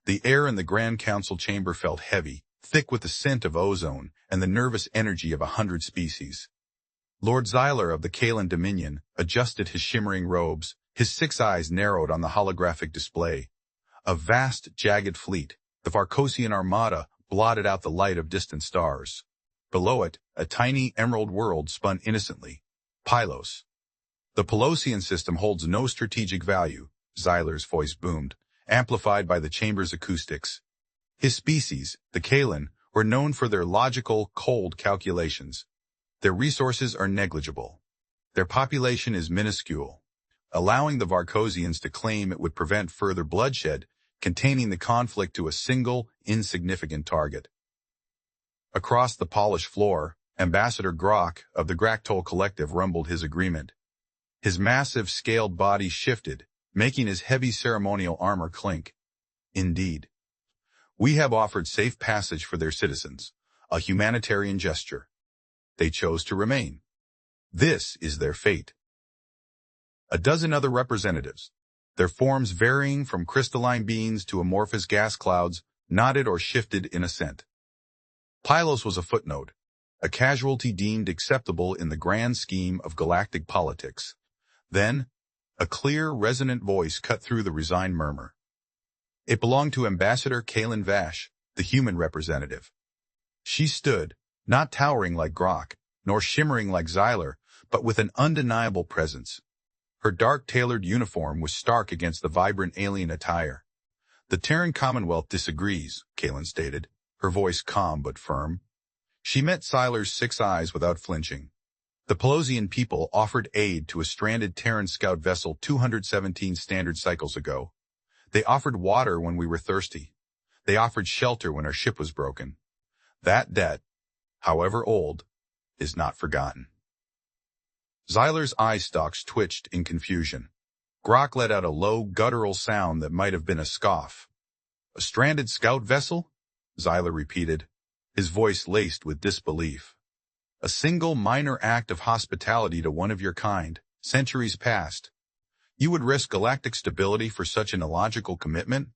The air in the Grand Council chamber felt heavy, thick with the scent of ozone and the nervous energy of 100 species. Lord Xyler of the Kalan Dominion adjusted his shimmering robes, his 6 eyes narrowed on the holographic display. A vast, jagged fleet, the Varkosian armada, blotted out the light of distant stars. Below it, a tiny emerald world spun innocently. Pylos. The Pylosian system holds no strategic value, Xyler's voice boomed, amplified by the chamber's acoustics. His species, the Kalan, were known for their logical, cold calculations. Their resources are negligible. Their population is minuscule, allowing the Varkosians to claim it would prevent further bloodshed, containing the conflict to a single, insignificant target. Across the polished floor, Ambassador Grok of the Graktol Collective rumbled his agreement. His massive, scaled body shifted, making his heavy ceremonial armor clink. Indeed. We have offered safe passage for their citizens, a humanitarian gesture. They chose to remain. This is their fate. A dozen other representatives, their forms varying from crystalline beings to amorphous gas clouds, nodded or shifted in assent. Pylos was a footnote, a casualty deemed acceptable in the grand scheme of galactic politics. Then, a clear, resonant voice cut through the resigned murmur. It belonged to Ambassador Kalan Vash, the human representative. She stood, not towering like Grok, nor shimmering like Xyler, but with an undeniable presence. Her dark tailored uniform was stark against the vibrant alien attire. The Terran Commonwealth disagrees, Kalan stated, her voice calm but firm. She met Xyler's 6 eyes without flinching. The Pylosian people offered aid to a stranded Terran scout vessel 217 standard cycles ago. They offered water when we were thirsty. They offered shelter when our ship was broken. That debt, however old, is not forgotten. Xyler's eye stalks twitched in confusion. Grok let out a low, guttural sound that might have been a scoff. A stranded scout vessel? Xyler repeated, his voice laced with disbelief. A single minor act of hospitality to one of your kind, centuries past. You would risk galactic stability for such an illogical commitment?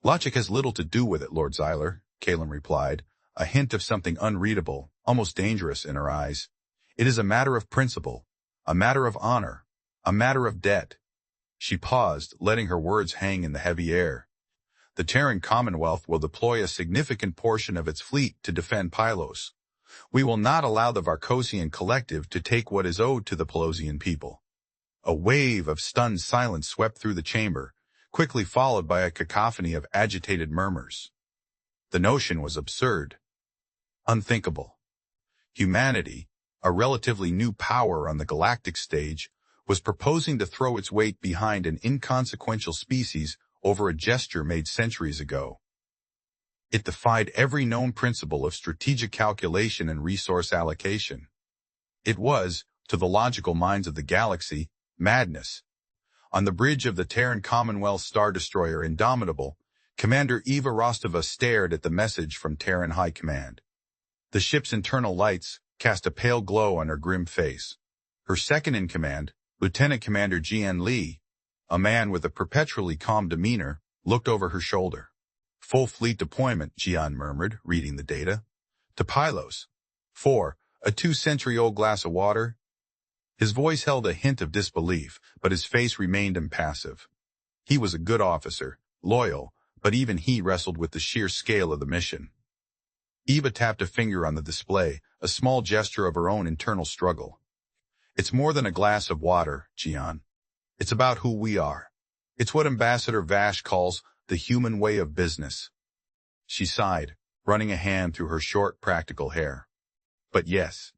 Logic has little to do with it, Lord Xyler, Kalan replied, a hint of something unreadable, almost dangerous in her eyes. It is a matter of principle, a matter of honor, a matter of debt. She paused, letting her words hang in the heavy air. The Terran Commonwealth will deploy a significant portion of its fleet to defend Pylos. We will not allow the Varkosian collective to take what is owed to the Pylosian people. A wave of stunned silence swept through the chamber, quickly followed by a cacophony of agitated murmurs. The notion was absurd. Unthinkable. Humanity, a relatively new power on the galactic stage, was proposing to throw its weight behind an inconsequential species over a gesture made centuries ago. It defied every known principle of strategic calculation and resource allocation. It was, to the logical minds of the galaxy, madness. On the bridge of the Terran Commonwealth Star Destroyer Indomitable, Commander Eva Rostova stared at the message from Terran High Command. The ship's internal lights cast a pale glow on her grim face. Her second-in-command, Lieutenant Commander Jian Li, a man with a perpetually calm demeanor, looked over her shoulder. Full fleet deployment, Jian murmured, reading the data. To Pylos. 4. A 2-century-old glass of water. His voice held a hint of disbelief, but his face remained impassive. He was a good officer, loyal, but even he wrestled with the sheer scale of the mission. Eva tapped a finger on the display, a small gesture of her own internal struggle. It's more than a glass of water, Jian. It's about who we are. It's what Ambassador Vash calls the human way of business. She sighed, running a hand through her short, practical hair. But yes,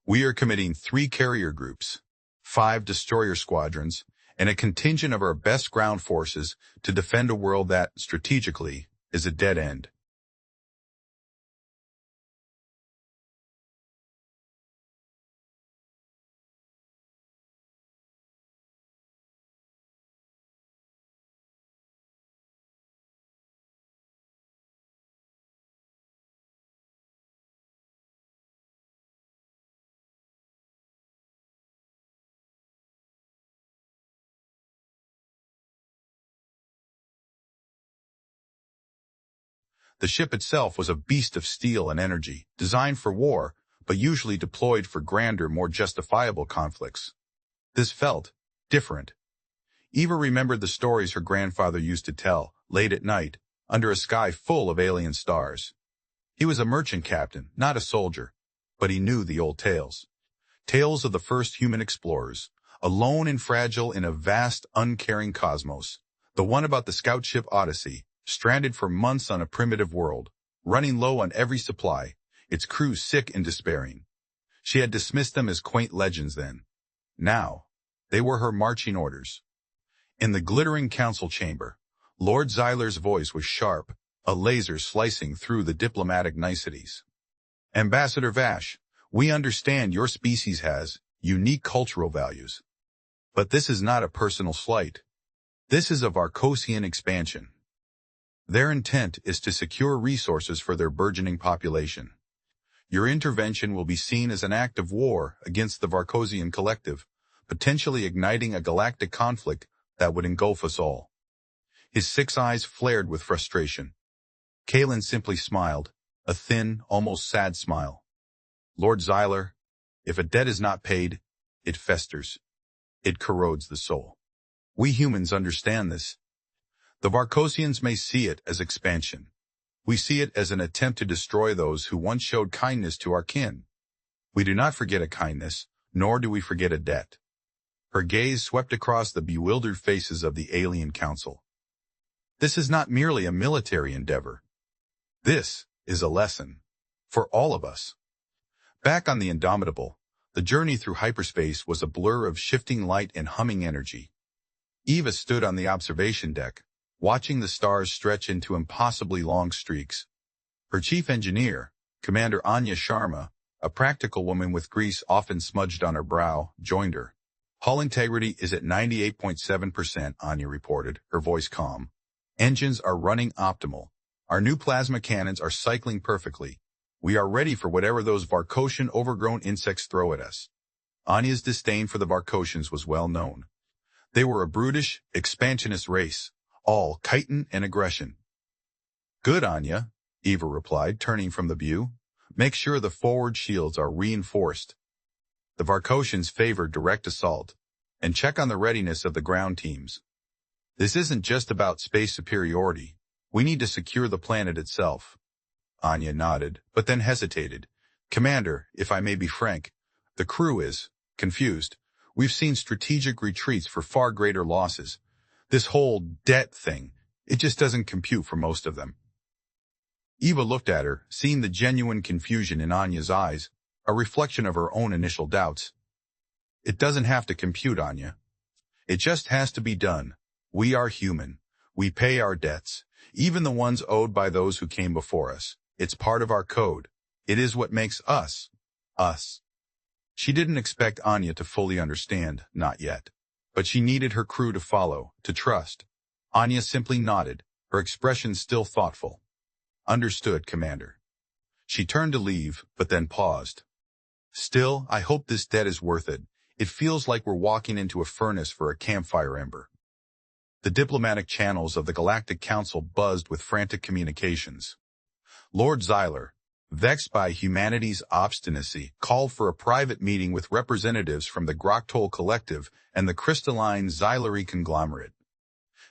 we are committing 3 carrier groups, 5 destroyer squadrons, and a contingent of our best ground forces to defend a world that, strategically, is a dead end. The ship itself was a beast of steel and energy, designed for war, but usually deployed for grander, more justifiable conflicts. This felt different. Eva remembered the stories her grandfather used to tell, late at night, under a sky full of alien stars. He was a merchant captain, not a soldier, but he knew the old tales. Tales of the first human explorers, alone and fragile in a vast, uncaring cosmos. The one about the scout ship Odyssey, stranded for months on a primitive world, running low on every supply, its crew sick and despairing. She had dismissed them as quaint legends then. Now, they were her marching orders. In the glittering council chamber, Lord Zyler's voice was sharp, a laser slicing through the diplomatic niceties. Ambassador Vash, we understand your species has unique cultural values. But this is not a personal slight. This is a Varkosian expansion. Their intent is to secure resources for their burgeoning population. Your intervention will be seen as an act of war against the Varkosian collective, potentially igniting a galactic conflict that would engulf us all. His 6 eyes flared with frustration. Kalen simply smiled, a thin, almost sad smile. Lord Zyler, if a debt is not paid, it festers. It corrodes the soul. We humans understand this. The Varkosians may see it as expansion. We see it as an attempt to destroy those who once showed kindness to our kin. We do not forget a kindness, nor do we forget a debt. Her gaze swept across the bewildered faces of the alien council. This is not merely a military endeavor. This is a lesson. For all of us. Back on the Indomitable, the journey through hyperspace was a blur of shifting light and humming energy. Eva stood on the observation deck, watching the stars stretch into impossibly long streaks. Her chief engineer, Commander Anya Sharma, a practical woman with grease often smudged on her brow, joined her. Hull integrity is at 98.7%, Anya reported, her voice calm. Engines are running optimal. Our new plasma cannons are cycling perfectly. We are ready for whatever those Varkosian overgrown insects throw at us. Anya's disdain for the Varkosians was well known. They were a brutish, expansionist race, all chitin and aggression. Good, Anya, Eva replied, turning from the view. Make sure the forward shields are reinforced. The Varkosians favor direct assault, and check on the readiness of the ground teams. This isn't just about space superiority. We need to secure the planet itself. Anya nodded, but then hesitated. Commander, if I may be frank, the crew is confused. We've seen strategic retreats for far greater losses. This whole debt thing, it just doesn't compute for most of them. Eva looked at her, seeing the genuine confusion in Anya's eyes, a reflection of her own initial doubts. It doesn't have to compute, Anya. It just has to be done. We are human. We pay our debts, even the ones owed by those who came before us. It's part of our code. It is what makes us, us. She didn't expect Anya to fully understand, not yet. But she needed her crew to follow, to trust. Anya simply nodded, her expression still thoughtful. Understood, Commander. She turned to leave, but then paused. Still, I hope this debt is worth it. It feels like we're walking into a furnace for a campfire ember. The diplomatic channels of the Galactic Council buzzed with frantic communications. Lord Zyler, vexed by humanity's obstinacy, called for a private meeting with representatives from the Groktol Collective and the crystalline Zylery conglomerate.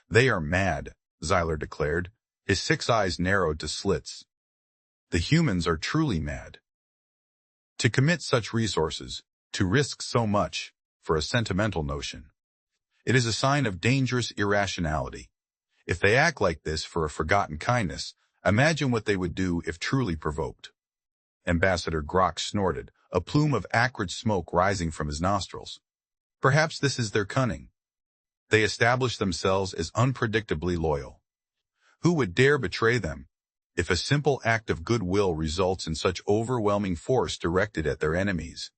They are mad, Zyler declared, his 6 eyes narrowed to slits. The humans are truly mad. To commit such resources, to risk so much, for a sentimental notion. It is a sign of dangerous irrationality. If they act like this for a forgotten kindness, imagine what they would do if truly provoked. Ambassador Grok snorted, a plume of acrid smoke rising from his nostrils. Perhaps this is their cunning. They establish themselves as unpredictably loyal. Who would dare betray them? If a simple act of goodwill results in such overwhelming force directed at their enemies.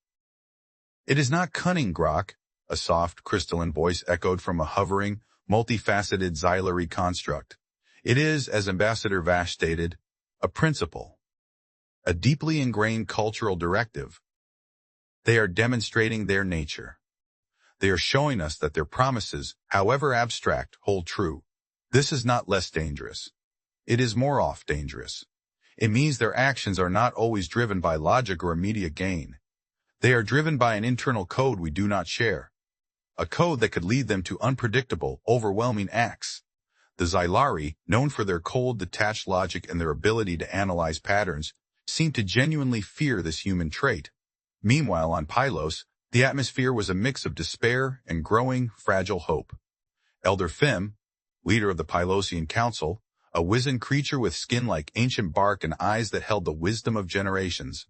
It is not cunning, Grok, a soft, crystalline voice echoed from a hovering, multifaceted Zylery construct. It is, as Ambassador Vash stated, a principle. A deeply ingrained cultural directive. They are demonstrating their nature. They are showing us that their promises, however abstract, hold true. This is not less dangerous. It is more oft dangerous. It means their actions are not always driven by logic or immediate gain. They are driven by an internal code we do not share. A code that could lead them to unpredictable, overwhelming acts. The Xylari, known for their cold, detached logic and their ability to analyze patterns, seemed to genuinely fear this human trait. Meanwhile, on Pylos, the atmosphere was a mix of despair and growing, fragile hope. Elder Fim, leader of the Pylosian Council, a wizened creature with skin like ancient bark and eyes that held the wisdom of generations,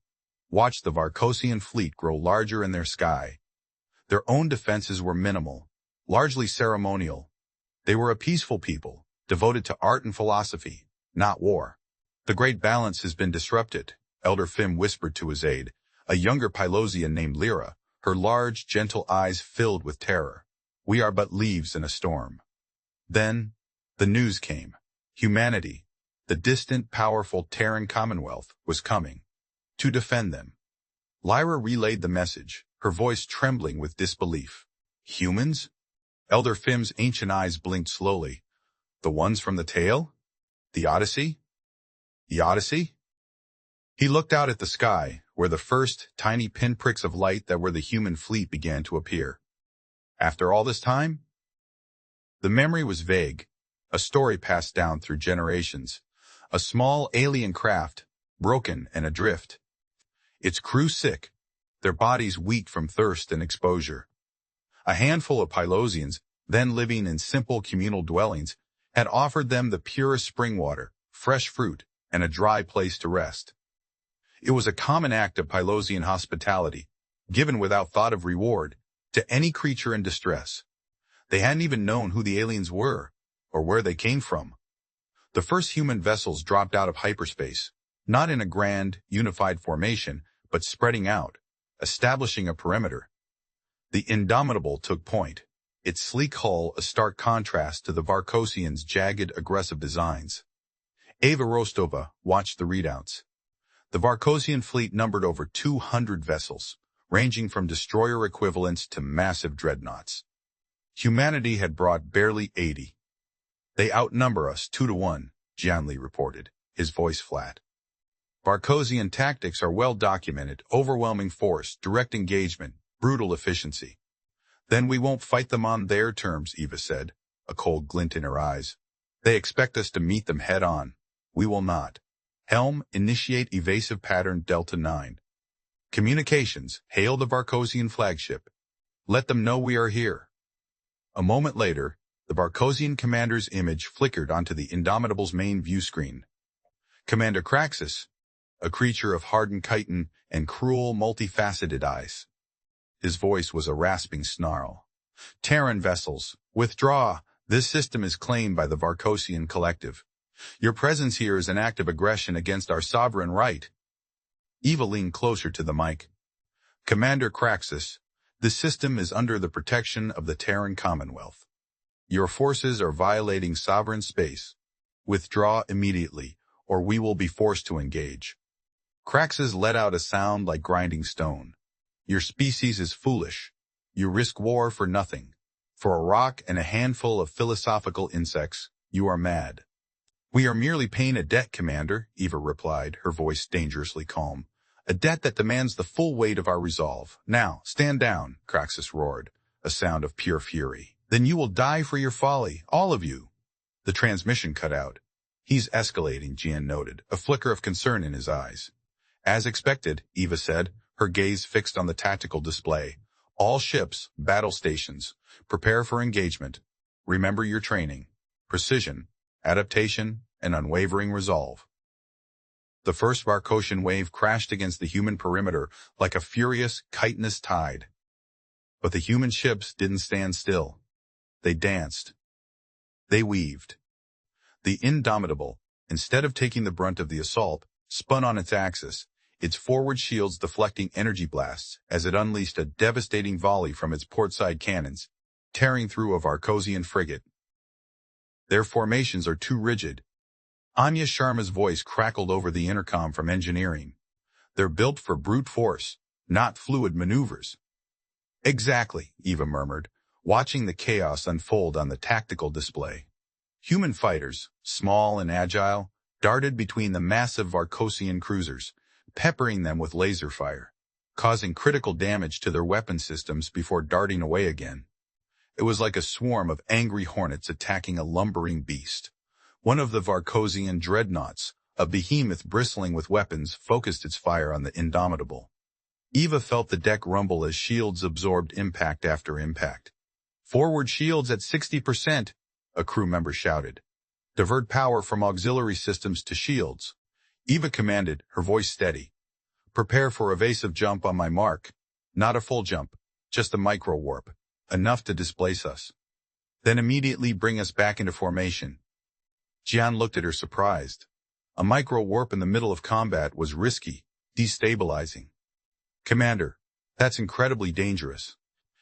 watched the Varkosian fleet grow larger in their sky. Their own defenses were minimal, largely ceremonial. They were a peaceful people, devoted to art and philosophy, not war. The great balance has been disrupted, Elder Fim whispered to his aide, a younger Pylosian named Lyra, her large, gentle eyes filled with terror. We are but leaves in a storm. Then, the news came. Humanity, the distant, powerful Terran Commonwealth, was coming to defend them. Lyra relayed the message, her voice trembling with disbelief. Humans? Elder Fim's ancient eyes blinked slowly. The ones from the tale? The Odyssey? The Odyssey? He looked out at the sky, where the first tiny pinpricks of light that were the human fleet began to appear. After all this time? The memory was vague, a story passed down through generations, a small alien craft, broken and adrift. Its crew sick, their bodies weak from thirst and exposure. A handful of Pylosians, then living in simple communal dwellings, had offered them the purest spring water, fresh fruit, and a dry place to rest. It was a common act of Pylosian hospitality, given without thought of reward, to any creature in distress. They hadn't even known who the aliens were, or where they came from. The first human vessels dropped out of hyperspace, not in a grand, unified formation, but spreading out, establishing a perimeter. The Indomitable took point, its sleek hull a stark contrast to the Varkosians' jagged, aggressive designs. Ava Rostova watched the readouts. The Varkosian fleet numbered over 200 vessels, ranging from destroyer equivalents to massive dreadnoughts. Humanity had brought barely 80. They outnumber us 2-1, Gianli reported, his voice flat. Varkosian tactics are well documented, overwhelming force, direct engagement, brutal efficiency. Then we won't fight them on their terms, Eva said, a cold glint in her eyes. They expect us to meet them head on. We will not. Helm, initiate evasive pattern Delta 9. Communications, hail the Varkosian flagship. Let them know we are here. A moment later, the Varkosian commander's image flickered onto the Indomitable's main view screen. Commander Kraxus, a creature of hardened chitin and cruel, multifaceted eyes. His voice was a rasping snarl. Terran vessels, withdraw. This system is claimed by the Varkosian collective. Your presence here is an act of aggression against our sovereign right. Eva leaned closer to the mic. Commander Kraxus, this system is under the protection of the Terran Commonwealth. Your forces are violating sovereign space. Withdraw immediately, or we will be forced to engage. Kraxus let out a sound like grinding stone. Your species is foolish. You risk war for nothing. For a rock and a handful of philosophical insects, you are mad. We are merely paying a debt, Commander, Eva replied, her voice dangerously calm. A debt that demands the full weight of our resolve. Now, stand down, Kraxus roared, a sound of pure fury. Then you will die for your folly, all of you. The transmission cut out. He's escalating, Gian noted, a flicker of concern in his eyes. As expected, Eva said, her gaze fixed on the tactical display. All ships, battle stations, prepare for engagement. Remember your training, precision, adaptation, and unwavering resolve. The first Varkosian wave crashed against the human perimeter like a furious, chitinous tide. But the human ships didn't stand still. They danced. They weaved. The Indomitable, instead of taking the brunt of the assault, spun on its axis, its forward shields deflecting energy blasts as it unleashed a devastating volley from its portside cannons, tearing through a Varkosian frigate. Their formations are too rigid. Anya Sharma's voice crackled over the intercom from engineering. They're built for brute force, not fluid maneuvers. Exactly, Eva murmured, watching the chaos unfold on the tactical display. Human fighters, small and agile, darted between the massive Varkosian cruisers, peppering them with laser fire, causing critical damage to their weapon systems before darting away again. It was like a swarm of angry hornets attacking a lumbering beast. One of the Varkosian dreadnoughts, a behemoth bristling with weapons, focused its fire on the Indomitable. Eva felt the deck rumble as shields absorbed impact after impact. "Forward shields at 60%, a crew member shouted. "Divert power from auxiliary systems to shields," Eva commanded, her voice steady. "Prepare for evasive jump on my mark. Not a full jump, just a micro-warp, enough to displace us. Then immediately bring us back into formation." Jian looked at her surprised. A micro-warp in the middle of combat was risky, destabilizing. "Commander, that's incredibly dangerous.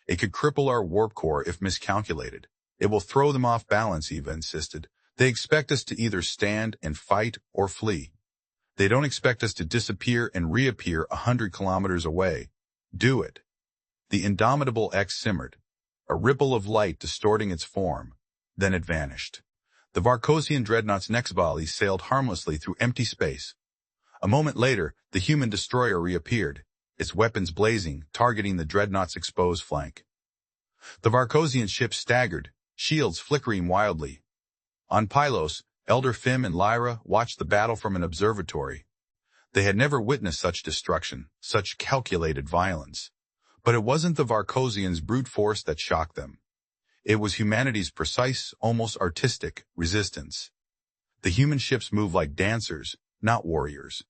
It could cripple our warp core if miscalculated. It will throw them off balance," Eva insisted. "They expect us to either stand and fight or flee. They don't expect us to disappear and reappear 100 kilometers away. Do it." The Indomitable X simmered, a ripple of light distorting its form. Then it vanished. The Varkosian dreadnought's next volley sailed harmlessly through empty space. A moment later, the human destroyer reappeared, its weapons blazing, targeting the dreadnought's exposed flank. The Varkosian ship staggered, shields flickering wildly. On Pylos, Elder Fim and Lyra watched the battle from an observatory. They had never witnessed such destruction, such calculated violence. But it wasn't the Varkosians' brute force that shocked them. It was humanity's precise, almost artistic, resistance. The human ships moved like dancers, not warriors.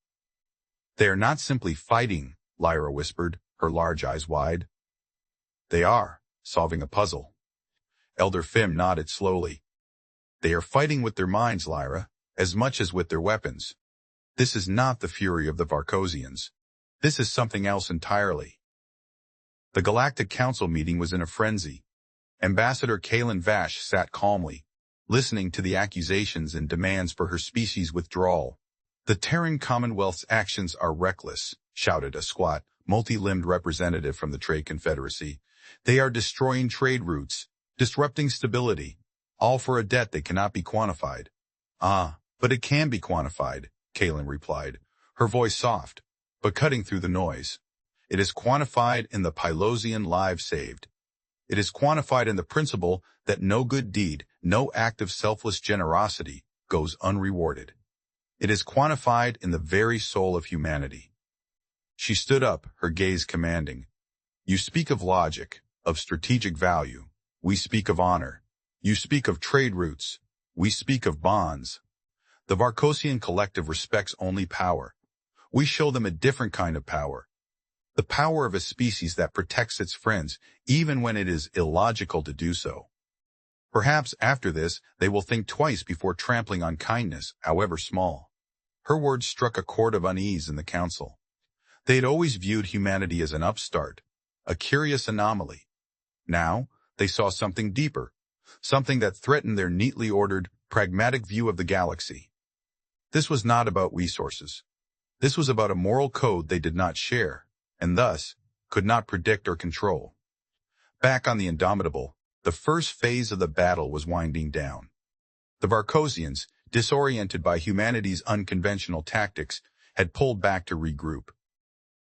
"They are not simply fighting," Lyra whispered, her large eyes wide. "They are solving a puzzle." Elder Fim nodded slowly. "They are fighting with their minds, Lyra, as much as with their weapons. This is not the fury of the Varkosians. This is something else entirely." The Galactic Council meeting was in a frenzy. Ambassador Kalen Vash sat calmly, listening to the accusations and demands for her species' withdrawal. "The Terran Commonwealth's actions are reckless," shouted a squat, multi-limbed representative from the Trade Confederacy. "They are destroying trade routes, disrupting stability, all for a debt that cannot be quantified." "Ah, but it can be quantified," Kalen replied, her voice soft, but cutting through the noise. "It is quantified in the Pylosian lives saved. It is quantified in the principle that no good deed, no act of selfless generosity, goes unrewarded. It is quantified in the very soul of humanity." She stood up, her gaze commanding. "You speak of logic, of strategic value. We speak of honor. You speak of trade routes. We speak of bonds. The Varkosian collective respects only power. We show them a different kind of power. The power of a species that protects its friends, even when it is illogical to do so. Perhaps after this, they will think twice before trampling on kindness, however small." Her words struck a chord of unease in the council. They had always viewed humanity as an upstart, a curious anomaly. Now, they saw something deeper, something that threatened their neatly ordered, pragmatic view of the galaxy. This was not about resources. This was about a moral code they did not share, and thus, could not predict or control. Back on the Indomitable, the first phase of the battle was winding down. The Varkosians, disoriented by humanity's unconventional tactics, had pulled back to regroup.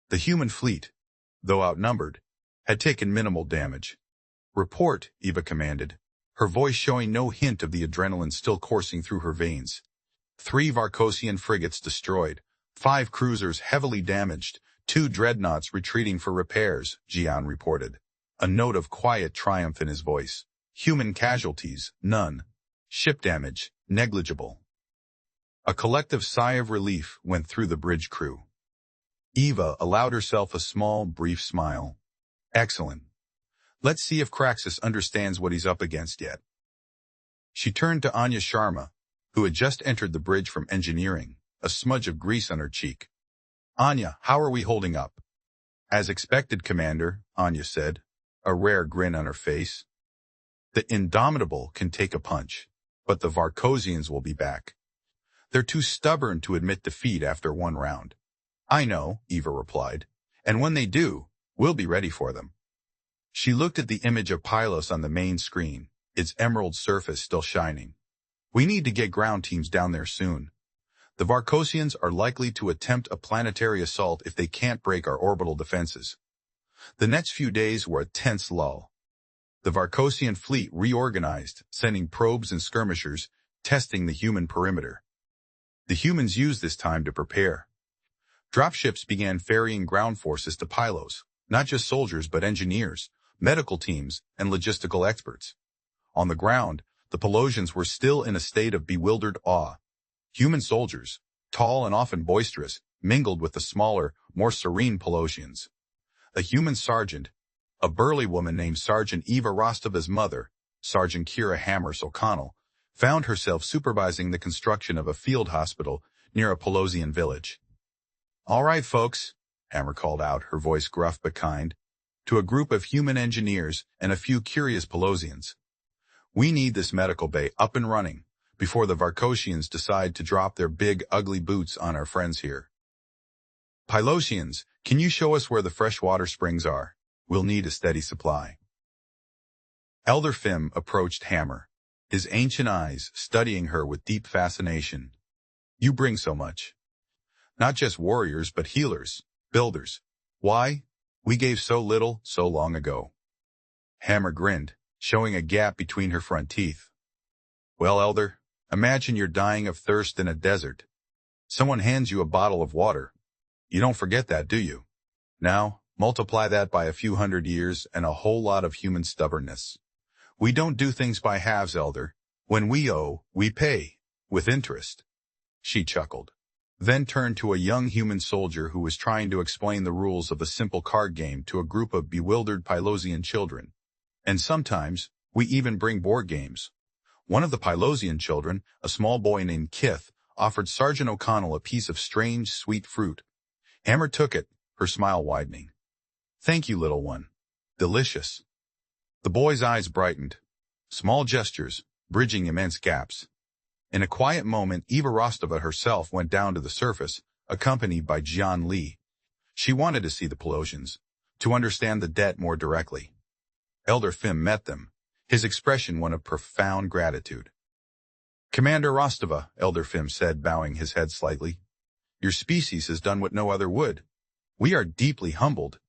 The human fleet, though outnumbered, had taken minimal damage. "Report," Eva commanded, her voice showing no hint of the adrenaline still coursing through her veins. 3 Varkosian frigates destroyed, 5 cruisers heavily damaged, 2 dreadnoughts retreating for repairs, Jian reported, a note of quiet triumph in his voice. "Human casualties, none. Ship damage, negligible." A collective sigh of relief went through the bridge crew. Eva allowed herself a small, brief smile. "Excellent. Let's see if Kraxus understands what he's up against yet." She turned to Anya Sharma, who had just entered the bridge from engineering, a smudge of grease on her cheek. "Anya, how are we holding up?" "As expected, Commander," Anya said, a rare grin on her face. "The Indomitable can take a punch, but the Varkosians will be back. They're too stubborn to admit defeat after one round." "I know," Eva replied, "and when they do, we'll be ready for them." She looked at the image of Pylos on the main screen, its emerald surface still shining. We need to get ground teams down there soon. The Varkosians are likely to attempt a planetary assault if they can't break our orbital defenses. The next few days were a tense lull. The Varkosian fleet reorganized, sending probes and skirmishers, testing the human perimeter. The humans used this time to prepare. Dropships began ferrying ground forces to Pylos, not just soldiers but engineers, medical teams, and logistical experts. On the ground, the Pylosians were still in a state of bewildered awe. Human soldiers, tall and often boisterous, mingled with the smaller, more serene Pylosians. A human sergeant, a burly woman named Sergeant Eva Rostova's mother, Sergeant Kira Hammers O'Connell, found herself supervising the construction of a field hospital near a Pylosian village. "All right, folks," Hammer called out, her voice gruff but kind, to a group of human engineers and a few curious Pylosians. "We need this medical bay up and running before the Varkosians decide to drop their big, ugly boots on our friends here. Pylosians, can you show us where the freshwater springs are? We'll need a steady supply." Elder Fim approached Hammer, his ancient eyes studying her with deep fascination. "You bring so much. Not just warriors, but healers, builders. Why? We gave so little so long ago." Hammer grinned, showing a gap between her front teeth. "Well, Elder, imagine you're dying of thirst in a desert. Someone hands you a bottle of water. You don't forget that, do you? Now, multiply that by a few hundred years and a whole lot of human stubbornness. We don't do things by halves, Elder. When we owe, we pay, with interest." She chuckled, then turned to a young human soldier who was trying to explain the rules of a simple card game to a group of bewildered Pylosian children. "And sometimes, we even bring board games." One of the Pylosian children, a small boy named Kith, offered Sergeant O'Connell a piece of strange, sweet fruit. Hammer took it, her smile widening. "Thank you, little one. Delicious." The boy's eyes brightened. Small gestures, bridging immense gaps. In a quiet moment, Eva Rostova herself went down to the surface, accompanied by Jian Li. She wanted to see the Pylosians, to understand the debt more directly. Elder Fim met them, his expression one of profound gratitude. "Commander Rostova," Elder Fim said, bowing his head slightly, "your species has done what no other would. We are deeply humbled.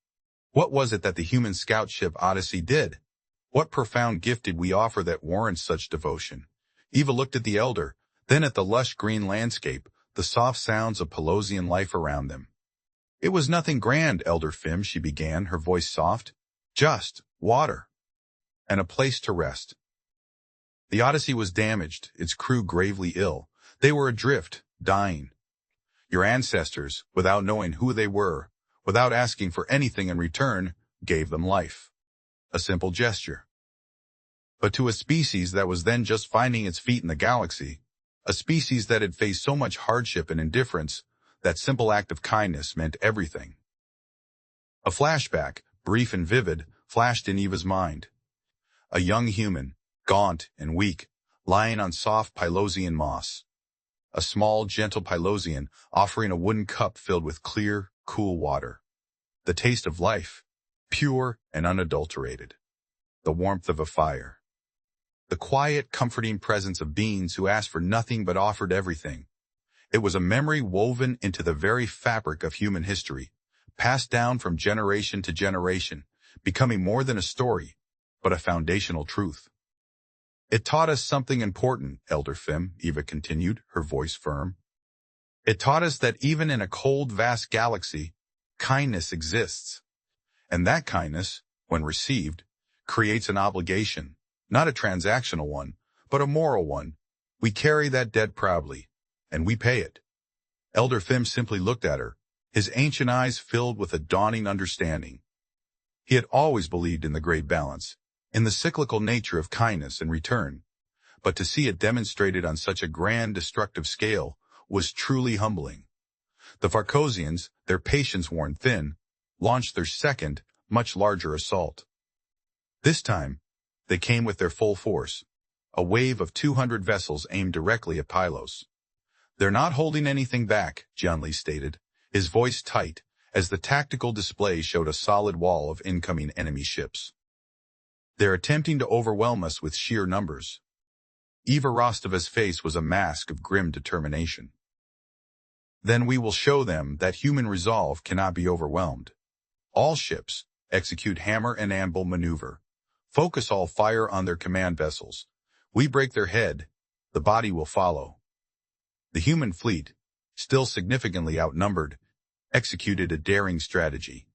What was it that the human scout ship Odyssey did? What profound gift did we offer that warrants such devotion?" Eva looked at the Elder, then at the lush green landscape, the soft sounds of Pylosian life around them. "It was nothing grand, Elder Fim," she began, her voice soft. "Just water. And a place to rest. The Odyssey was damaged, its crew gravely ill. They were adrift, dying. Your ancestors, without knowing who they were, without asking for anything in return, gave them life. A simple gesture. But to a species that was then just finding its feet in the galaxy, a species that had faced so much hardship and indifference, that simple act of kindness meant everything. A flashback, brief and vivid, flashed in Eva's mind. A young human, gaunt and weak, lying on soft Pylosian moss. A small, gentle Pylosian offering a wooden cup filled with clear, cool water. The taste of life, pure and unadulterated. The warmth of a fire. The quiet, comforting presence of beings who asked for nothing but offered everything. It was a memory woven into the very fabric of human history, passed down from generation to generation, becoming more than a story, but a foundational truth. It taught us something important, Elder Fim, Eva continued, her voice firm. It taught us that even in a cold, vast galaxy, kindness exists. And that kindness, when received, creates an obligation, not a transactional one, but a moral one. We carry that debt proudly, and we pay it. Elder Fim simply looked at her, his ancient eyes filled with a dawning understanding. He had always believed in the great balance, in the cyclical nature of kindness and return, but to see it demonstrated on such a grand destructive scale was truly humbling. The Varkosians, their patience worn thin, launched their second, much larger assault. This time, they came with their full force, a wave of 200 vessels aimed directly at Pylos. They're not holding anything back, Jian Li stated, his voice tight, as the tactical display showed a solid wall of incoming enemy ships. They're attempting to overwhelm us with sheer numbers. Eva Rostova's face was a mask of grim determination. Then we will show them that human resolve cannot be overwhelmed. All ships, execute hammer and anvil maneuver. Focus all fire on their command vessels. We break their head, the body will follow. The human fleet, still significantly outnumbered, executed a daring strategy.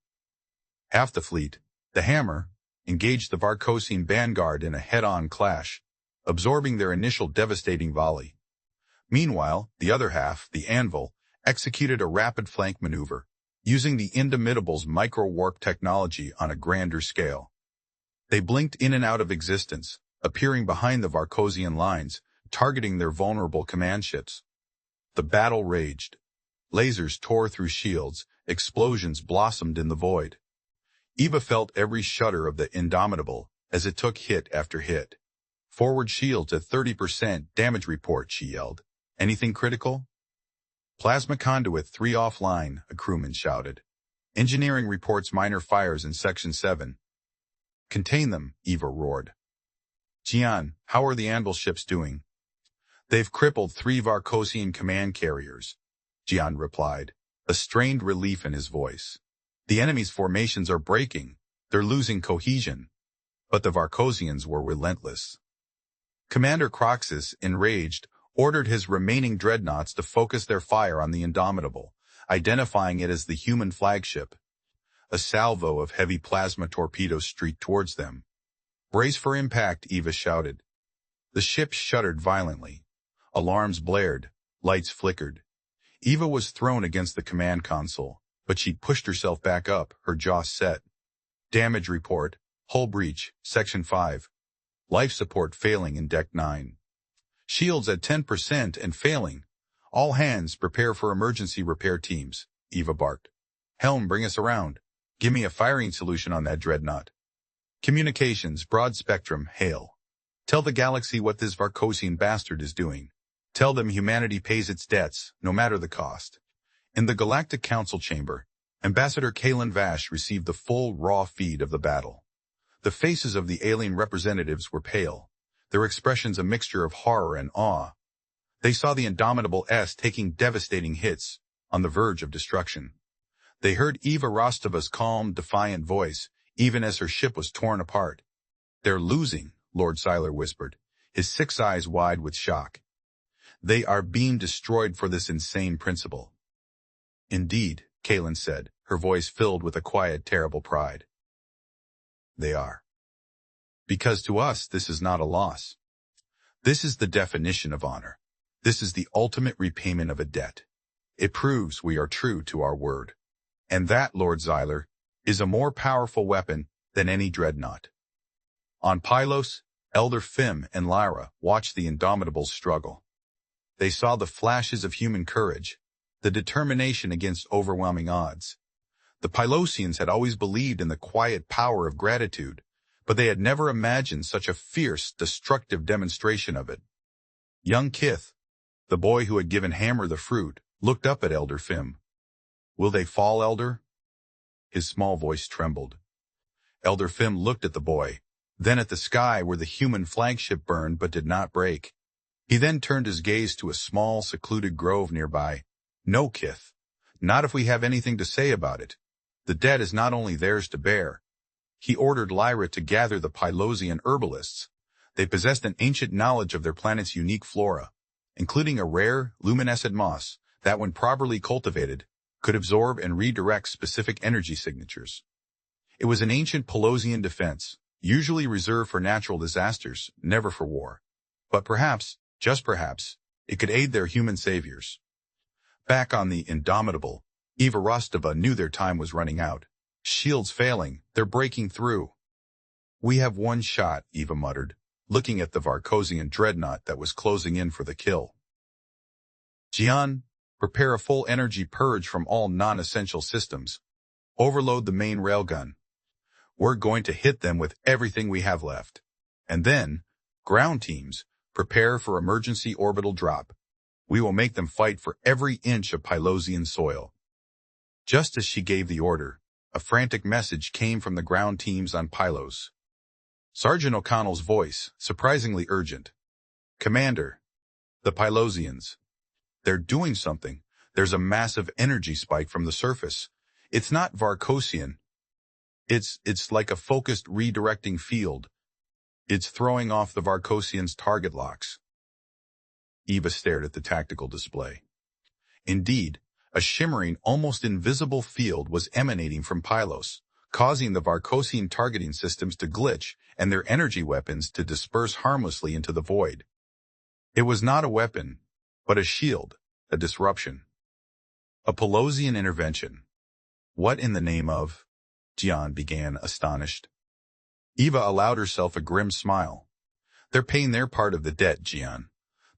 Half the fleet, the hammer, engaged the Varkosian vanguard in a head-on clash, absorbing their initial devastating volley. Meanwhile, the other half, the anvil, executed a rapid flank maneuver, using the Indomitable's micro-warp technology on a grander scale. They blinked in and out of existence, appearing behind the Varkosian lines, targeting their vulnerable command ships. The battle raged. Lasers tore through shields, explosions blossomed in the void. Eva felt every shudder of the Indomitable as it took hit after hit. Forward shields at 30% damage report, she yelled. Anything critical? Plasma conduit 3 offline, a crewman shouted. Engineering reports minor fires in Section 7. Contain them, Eva roared. Jian, how are the Anvil ships doing? They've crippled 3 Varkosian command carriers, Jian replied, a strained relief in his voice. The enemy's formations are breaking. They're losing cohesion. But the Varkosians were relentless. Commander Croxus, enraged, ordered his remaining dreadnoughts to focus their fire on the Indomitable, identifying it as the human flagship. A salvo of heavy plasma torpedoes streaked towards them. Brace for impact, Eva shouted. The ship shuddered violently. Alarms blared. Lights flickered. Eva was thrown against the command console, but she pushed herself back up, her jaw set. Damage report. Hull breach, Section 5. Life support failing in Deck 9. Shields at 10% and failing. All hands prepare for emergency repair teams, Eva barked. Helm, bring us around. Give me a firing solution on that dreadnought. Communications, broad spectrum, hail. Tell the galaxy what this Varkosian bastard is doing. Tell them humanity pays its debts, no matter the cost. In the Galactic Council chamber, Ambassador Kalen Vash received the full, raw feed of the battle. The faces of the alien representatives were pale, their expressions a mixture of horror and awe. They saw the Indomitable S taking devastating hits, on the verge of destruction. They heard Eva Rostova's calm, defiant voice, even as her ship was torn apart. They're losing, Lord Siler whispered, his 6 eyes wide with shock. They are being destroyed for this insane principle. Indeed, Kalen said, her voice filled with a quiet, terrible pride. They are. Because to us, this is not a loss. This is the definition of honor. This is the ultimate repayment of a debt. It proves we are true to our word. And that, Lord Zyler, is a more powerful weapon than any dreadnought. On Pylos, Elder Fim and Lyra watched the Indomitables struggle. They saw the flashes of human courage, the determination against overwhelming odds. The Pylosians had always believed in the quiet power of gratitude, but they had never imagined such a fierce, destructive demonstration of it. Young Kith, the boy who had given Hammer the fruit, looked up at Elder Fim. Will they fall, Elder? His small voice trembled. Elder Fim looked at the boy, then at the sky where the human flagship burned but did not break. He then turned his gaze to a small, secluded grove nearby. No, Kith. Not if we have anything to say about it. The debt is not only theirs to bear. He ordered Lyra to gather the Pylosian herbalists. They possessed an ancient knowledge of their planet's unique flora, including a rare, luminescent moss that, when properly cultivated, could absorb and redirect specific energy signatures. It was an ancient Pylosian defense, usually reserved for natural disasters, never for war. But perhaps, just perhaps, it could aid their human saviors. Back on the Indomitable, Eva Rostova knew their time was running out. Shields failing, they're breaking through. We have one shot, Eva muttered, looking at the Varkosian dreadnought that was closing in for the kill. Jian, prepare a full energy purge from all non-essential systems. Overload the main railgun. We're going to hit them with everything we have left. And then, ground teams, prepare for emergency orbital drop. We will make them fight for every inch of Pylosian soil. Just as she gave the order, a frantic message came from the ground teams on Pylos. Sergeant O'Connell's voice, surprisingly urgent. Commander, the Pylosians. They're doing something. There's a massive energy spike from the surface. It's not Varkosian. It's like a focused redirecting field. It's throwing off the Varkosians' target locks. Eva stared at the tactical display. Indeed, a shimmering, almost invisible field was emanating from Pylos, causing the Varkosian targeting systems to glitch and their energy weapons to disperse harmlessly into the void. It was not a weapon, but a shield, a disruption. A Pylosian intervention. What in the name of? Jian began, astonished. Eva allowed herself a grim smile. They're paying their part of the debt, Jian.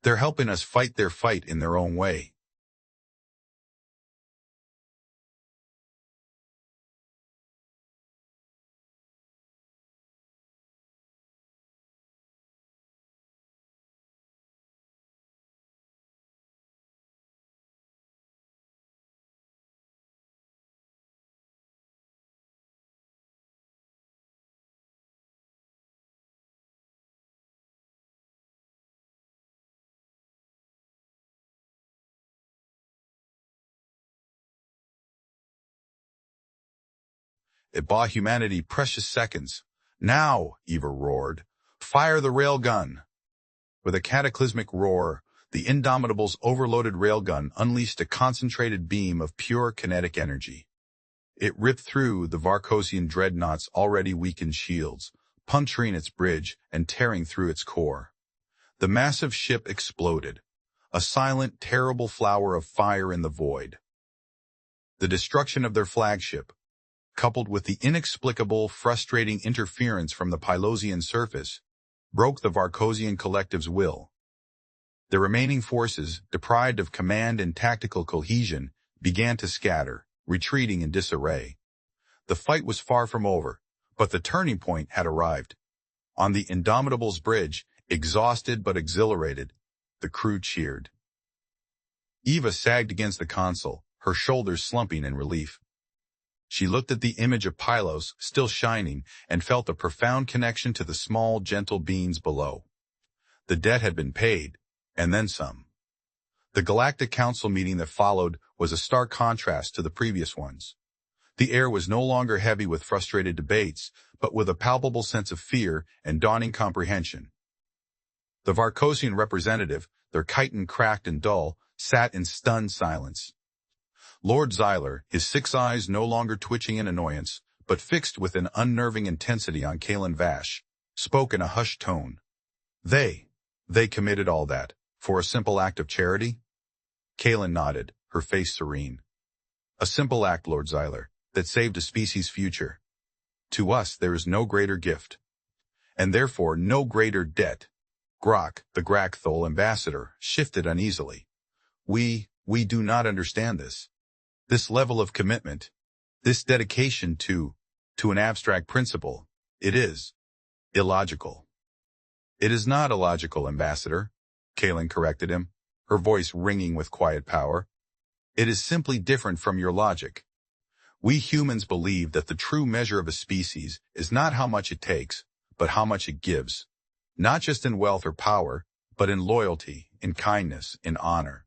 They're helping us fight their fight in their own way. It bought humanity precious seconds. Now, Eva roared, fire the railgun. With a cataclysmic roar, the Indomitable's overloaded railgun unleashed a concentrated beam of pure kinetic energy. It ripped through the Varkosian dreadnought's already weakened shields, puncturing its bridge and tearing through its core. The massive ship exploded, a silent, terrible flower of fire in the void. The destruction of their flagship, coupled with the inexplicable, frustrating interference from the Pylosian surface, broke the Varkosian collective's will. The remaining forces, deprived of command and tactical cohesion, began to scatter, retreating in disarray. The fight was far from over, but the turning point had arrived. On the Indomitable's bridge, exhausted but exhilarated, the crew cheered. Eva sagged against the console, her shoulders slumping in relief. She looked at the image of Pylos, still shining, and felt a profound connection to the small, gentle beings below. The debt had been paid, and then some. The Galactic Council meeting that followed was a stark contrast to the previous ones. The air was no longer heavy with frustrated debates, but with a palpable sense of fear and dawning comprehension. The Varkosian representative, their chitin cracked and dull, sat in stunned silence. Lord Xyler, his 6 eyes no longer twitching in annoyance, but fixed with an unnerving intensity on Kalen Vash, spoke in a hushed tone. They committed all that, for a simple act of charity? Kalen nodded, her face serene. A simple act, Lord Xyler, that saved a species' future. To us there is no greater gift. And therefore no greater debt. Grok, the Grakthol ambassador, shifted uneasily. We do not understand this. This level of commitment, this dedication to an abstract principle, it is illogical. It is not illogical, Ambassador, Kalen corrected him, her voice ringing with quiet power. It is simply different from your logic. We humans believe that the true measure of a species is not how much it takes, but how much it gives. Not just in wealth or power, but in loyalty, in kindness, in honor.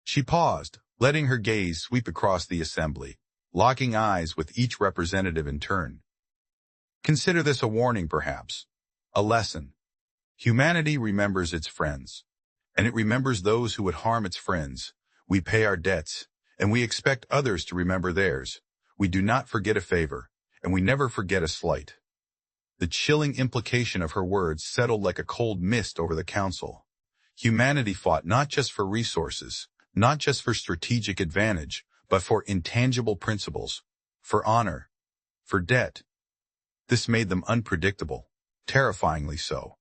She paused, letting her gaze sweep across the assembly, locking eyes with each representative in turn. Consider this a warning, perhaps. A lesson. Humanity remembers its friends, and it remembers those who would harm its friends. We pay our debts, and we expect others to remember theirs. We do not forget a favor, and we never forget a slight. The chilling implication of her words settled like a cold mist over the council. Humanity fought not just for resources, not just for strategic advantage, but for intangible principles, for honor, for debt. This made them unpredictable, terrifyingly so.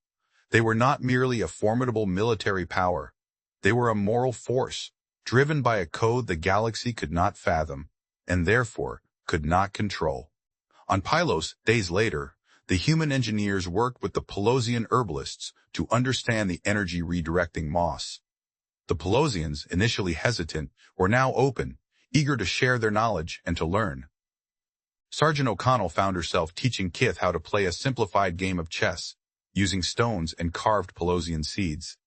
They were not merely a formidable military power. They were a moral force, driven by a code the galaxy could not fathom, and therefore could not control. On Pylos, days later, the human engineers worked with the Pylosian herbalists to understand the energy redirecting moss. The Pylosians, initially hesitant, were now open, eager to share their knowledge and to learn. Sergeant O'Connell found herself teaching Kith how to play a simplified game of chess, using stones and carved Pylosian seeds.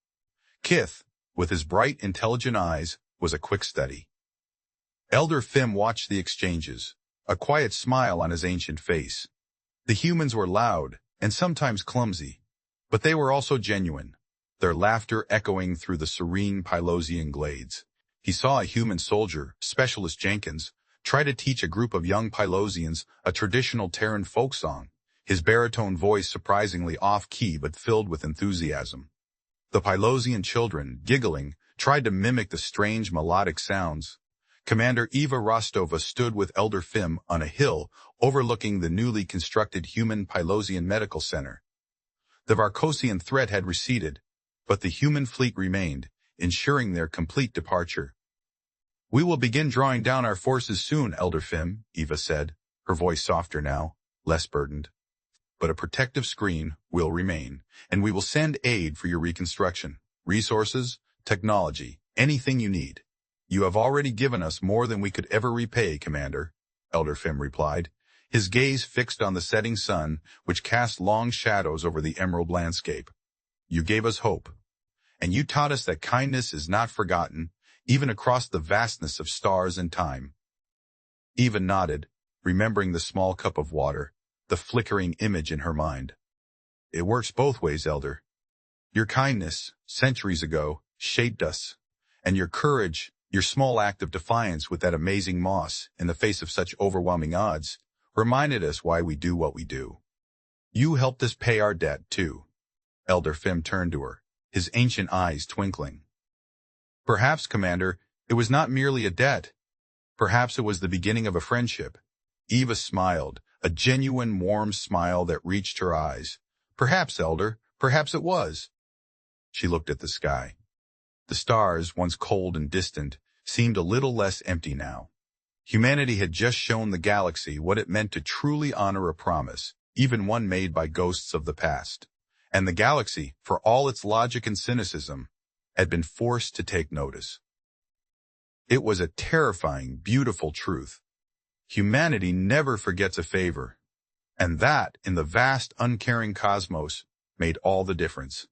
Kith, with his bright, intelligent eyes, was a quick study. Elder Fim watched the exchanges, a quiet smile on his ancient face. The humans were loud and sometimes clumsy, but they were also genuine, their laughter echoing through the serene Pylosian glades. He saw a human soldier, Specialist Jenkins, try to teach a group of young Pylosians a traditional Terran folk song, his baritone voice surprisingly off-key but filled with enthusiasm. The Pylosian children, giggling, tried to mimic the strange melodic sounds. Commander Eva Rostova stood with Elder Fim on a hill overlooking the newly constructed human Pylosian medical center. The Varkosian threat had receded, but the human fleet remained, ensuring their complete departure. "We will begin drawing down our forces soon, Elder Fim," Eva said, her voice softer now, less burdened. "But a protective screen will remain, and we will send aid for your reconstruction. Resources, technology, anything you need. You have already given us more than we could ever repay, Commander," Elder Fim replied, his gaze fixed on the setting sun, which cast long shadows over the emerald landscape. "You gave us hope, and you taught us that kindness is not forgotten, even across the vastness of stars and time." Eva nodded, remembering the small cup of water, the flickering image in her mind. "It works both ways, Elder. Your kindness, centuries ago, shaped us, and your courage, your small act of defiance with that amazing moss in the face of such overwhelming odds, reminded us why we do what we do. You helped us pay our debt, too." Elder Fim turned to her, his ancient eyes twinkling. "Perhaps, Commander, it was not merely a debt. Perhaps it was the beginning of a friendship." Eva smiled, a genuine warm smile that reached her eyes. "Perhaps, Elder, perhaps it was." She looked at the sky. The stars, once cold and distant, seemed a little less empty now. Humanity had just shown the galaxy what it meant to truly honor a promise, even one made by ghosts of the past. And the galaxy, for all its logic and cynicism, had been forced to take notice. It was a terrifying, beautiful truth. Humanity never forgets a favor, and that, in the vast, uncaring cosmos, made all the difference.